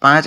5